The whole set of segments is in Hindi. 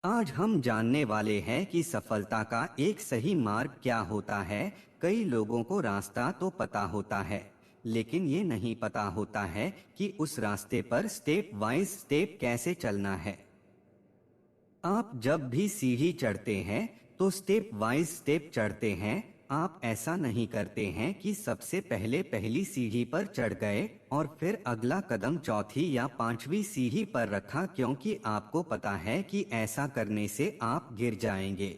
आज हम जानने वाले हैं कि सफलता का एक सही मार्ग क्या होता है। कई लोगों को रास्ता तो पता होता है, लेकिन ये नहीं पता होता है कि उस रास्ते पर स्टेप वाइज स्टेप कैसे चलना है। आप जब भी सीढ़ी चढ़ते हैं तो स्टेप वाइज स्टेप चढ़ते हैं। आप ऐसा नहीं करते हैं कि सबसे पहले पहली सीढ़ी पर चढ़ गए और फिर अगला कदम चौथी या पांचवी सीढ़ी पर रखा, क्योंकि आपको पता है कि ऐसा करने से आप गिर जाएंगे।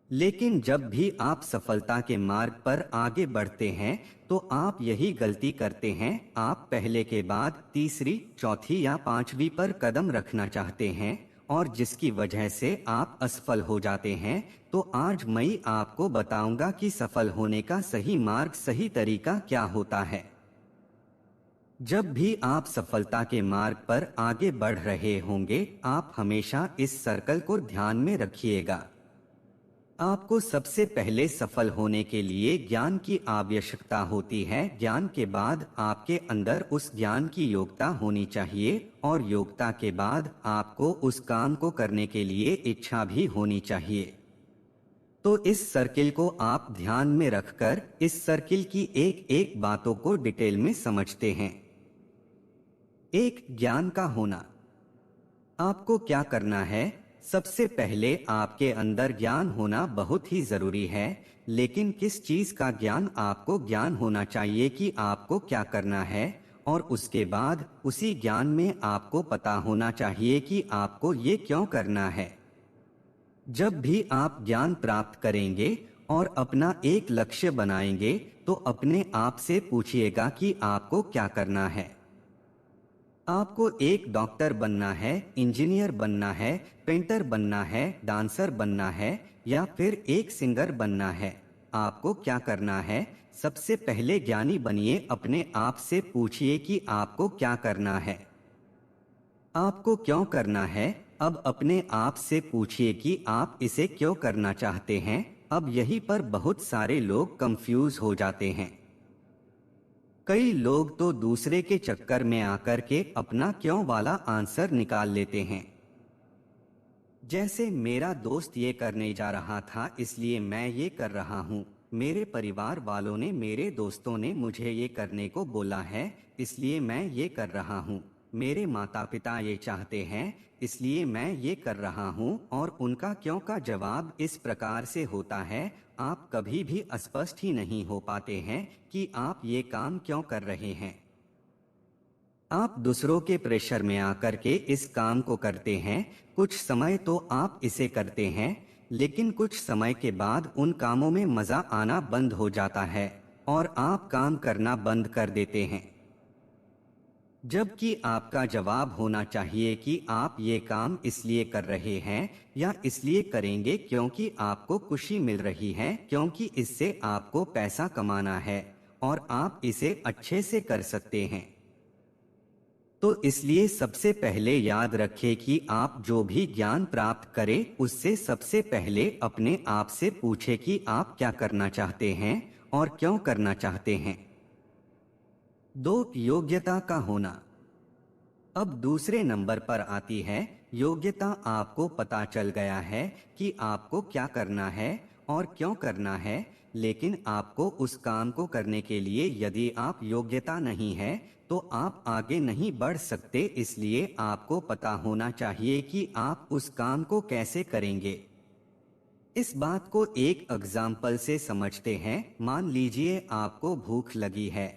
लेकिन जब भी आप सफलता के मार्ग पर आगे बढ़ते हैं तो आप यही गलती करते हैं। आप पहले के बाद तीसरी, चौथी या पांचवी पर कदम रखना चाहते हैं और जिसकी वजह से आप असफल हो जाते हैं। तो आज मैं आपको बताऊंगा कि सफल होने का सही मार्ग, सही तरीका क्या होता है। जब भी आप सफलता के मार्ग पर आगे बढ़ रहे होंगे, आप हमेशा इस सर्कल को ध्यान में रखिएगा। आपको सबसे पहले सफल होने के लिए ज्ञान की आवश्यकता होती है। ज्ञान के बाद आपके अंदर उस ज्ञान की योग्यता होनी चाहिए और योग्यता के बाद आपको उस काम को करने के लिए इच्छा भी होनी चाहिए। तो इस सर्किल को आप ध्यान में रखकर इस सर्किल की एक एक बातों को डिटेल में समझते हैं। एक, ज्ञान का होना। आपको क्या करना है? सबसे पहले आपके अंदर ज्ञान होना बहुत ही जरूरी है, लेकिन किस चीज का ज्ञान? आपको ज्ञान होना चाहिए कि आपको क्या करना है, और उसके बाद उसी ज्ञान में आपको पता होना चाहिए कि आपको ये क्यों करना है। जब भी आप ज्ञान प्राप्त करेंगे और अपना एक लक्ष्य बनाएंगे तो अपने आप से पूछिएगा कि आपको क्या करना है। आपको एक डॉक्टर बनना है, इंजीनियर बनना है, पेंटर बनना है, डांसर बनना है या फिर एक सिंगर बनना है? आपको क्या करना है? सबसे पहले ज्ञानी बनिए। अपने आप से पूछिए कि आपको क्या करना है, आपको क्यों करना है। अब अपने आप से पूछिए कि आप इसे क्यों करना चाहते हैं। अब यहीं पर बहुत सारे लोग कंफ्यूज हो जाते हैं। कई लोग तो दूसरे के चक्कर में आकर के अपना क्यों वाला आंसर निकाल लेते हैं। जैसे मेरा दोस्त ये करने जा रहा था इसलिए मैं ये कर रहा हूँ, मेरे परिवार वालों ने, मेरे दोस्तों ने मुझे ये करने को बोला है इसलिए मैं ये कर रहा हूँ, मेरे माता पिता ये चाहते हैं इसलिए मैं ये कर रहा हूँ। और उनका क्यों का जवाब इस प्रकार से होता है। आप कभी भी स्पष्ट ही नहीं हो पाते हैं कि आप ये काम क्यों कर रहे हैं। आप दूसरों के प्रेशर में आकर के इस काम को करते हैं। कुछ समय तो आप इसे करते हैं, लेकिन कुछ समय के बाद उन कामों में मजा आना बंद हो जाता है और आप काम करना बंद कर देते हैं। जबकि आपका जवाब होना चाहिए कि आप ये काम इसलिए कर रहे हैं या इसलिए करेंगे क्योंकि आपको खुशी मिल रही है, क्योंकि इससे आपको पैसा कमाना है और आप इसे अच्छे से कर सकते हैं। तो इसलिए सबसे पहले याद रखें कि आप जो भी ज्ञान प्राप्त करें उससे सबसे पहले अपने आप से पूछें कि आप क्या करना चाहते हैं और क्यों करना चाहते हैं। दो, योग्यता का होना। अब दूसरे नंबर पर आती है योग्यता। आपको पता चल गया है कि आपको क्या करना है और क्यों करना है, लेकिन आपको उस काम को करने के लिए यदि आप योग्यता नहीं है तो आप आगे नहीं बढ़ सकते। इसलिए आपको पता होना चाहिए कि आप उस काम को कैसे करेंगे। इस बात को एक एग्जाम्पल से समझते हैं। मान लीजिए आपको भूख लगी है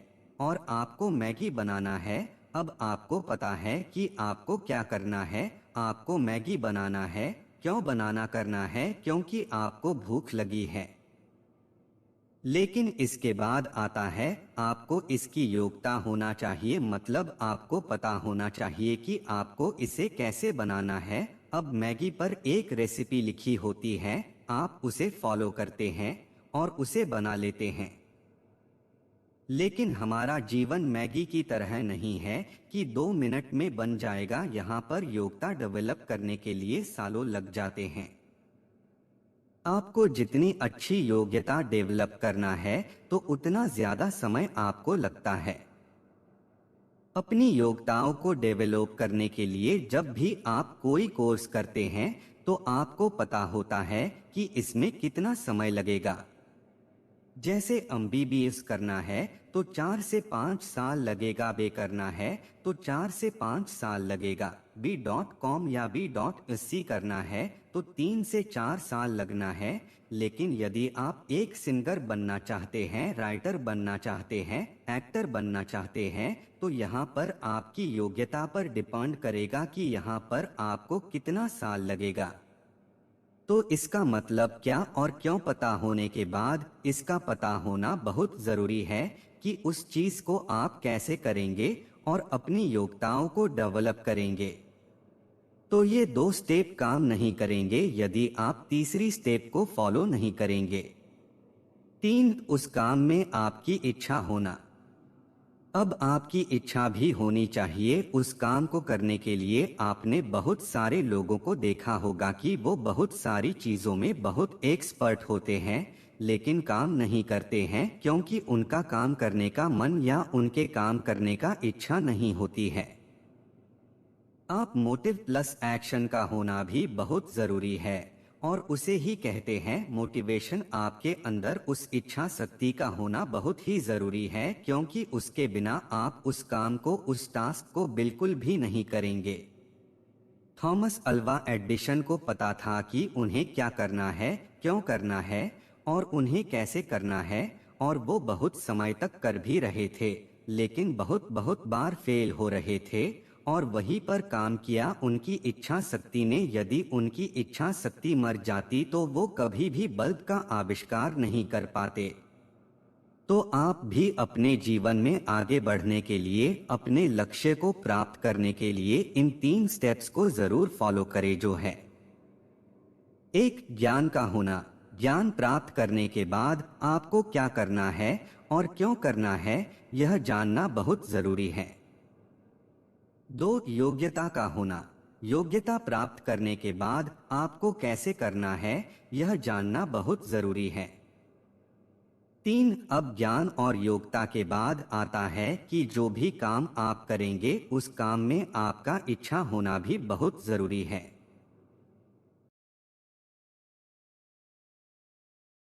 और आपको मैगी बनाना है। अब आपको पता है कि आपको क्या करना है, आपको मैगी बनाना है। क्यों बनाना करना है? क्योंकि आपको भूख लगी है। लेकिन इसके बाद आता है आपको इसकी योग्यता होना चाहिए, मतलब आपको पता होना चाहिए कि आपको इसे कैसे बनाना है। अब मैगी पर एक रेसिपी लिखी होती है, आप उसे फॉलो करते हैं और उसे बना लेते हैं। लेकिन हमारा जीवन मैगी की तरह नहीं है कि 2 मिनट में बन जाएगा। यहाँ पर योग्यता डेवलप करने के लिए सालों लग जाते हैं। आपको जितनी अच्छी योग्यता डेवलप करना है तो उतना ज्यादा समय आपको लगता है। अपनी योग्यताओं को डेवलप करने के लिए जब भी आप कोई कोर्स करते हैं तो आपको पता होता है कि इसमें कितना समय लगेगा। जैसे एमबीबीएस करना है तो 4 से 5 साल लगेगा, बे करना है तो 4 से 5 साल लगेगा, B.com या B.sc करना है तो 3 से 4 साल लगना है। लेकिन यदि आप एक सिंगर बनना चाहते हैं, राइटर बनना चाहते हैं, एक्टर बनना चाहते हैं तो यहाँ पर आपकी योग्यता पर डिपेंड करेगा कि यहाँ पर आपको कितना साल लगेगा। तो इसका मतलब क्या और क्यों पता होने के बाद इसका पता होना बहुत जरूरी है कि उस चीज को आप कैसे करेंगे और अपनी योग्यताओं को डेवलप करेंगे। तो ये 2 स्टेप काम नहीं करेंगे यदि आप तीसरी स्टेप को फॉलो नहीं करेंगे। 3, उस काम में आपकी इच्छा होना। अब आपकी इच्छा भी होनी चाहिए उस काम को करने के लिए। आपने बहुत सारे लोगों को देखा होगा कि वो बहुत सारी चीजों में बहुत एक्सपर्ट होते हैं लेकिन काम नहीं करते हैं क्योंकि उनका काम करने का मन या उनके काम करने का इच्छा नहीं होती है। आप मोटिव प्लस एक्शन का होना भी बहुत जरूरी है और उसे ही कहते हैं मोटिवेशन। आपके अंदर उस इच्छा शक्ति का होना बहुत ही जरूरी है क्योंकि उसके बिना आप उस काम को, उस टास्क को बिल्कुल भी नहीं करेंगे। थॉमस अल्वा एडिसन को पता था कि उन्हें क्या करना है, क्यों करना है और उन्हें कैसे करना है, और वो बहुत समय तक कर भी रहे थे लेकिन बहुत बहुत बार फेल हो रहे थे और वहीं पर काम किया उनकी इच्छा शक्ति ने। यदि उनकी इच्छा शक्ति मर जाती तो वो कभी भी बल्ब का आविष्कार नहीं कर पाते। तो आप भी अपने जीवन में आगे बढ़ने के लिए, अपने लक्ष्य को प्राप्त करने के लिए इन 3 स्टेप्स को जरूर फॉलो करें जो है। 1, ज्ञान का होना। ज्ञान प्राप्त करने के बाद आपको क्या करना है और क्यों करना है यह जानना बहुत जरूरी है। 2, योग्यता का होना। योग्यता प्राप्त करने के बाद आपको कैसे करना है यह जानना बहुत जरूरी है। 3, अब ज्ञान और योग्यता के बाद आता है कि जो भी काम आप करेंगे उस काम में आपका इच्छा होना भी बहुत जरूरी है।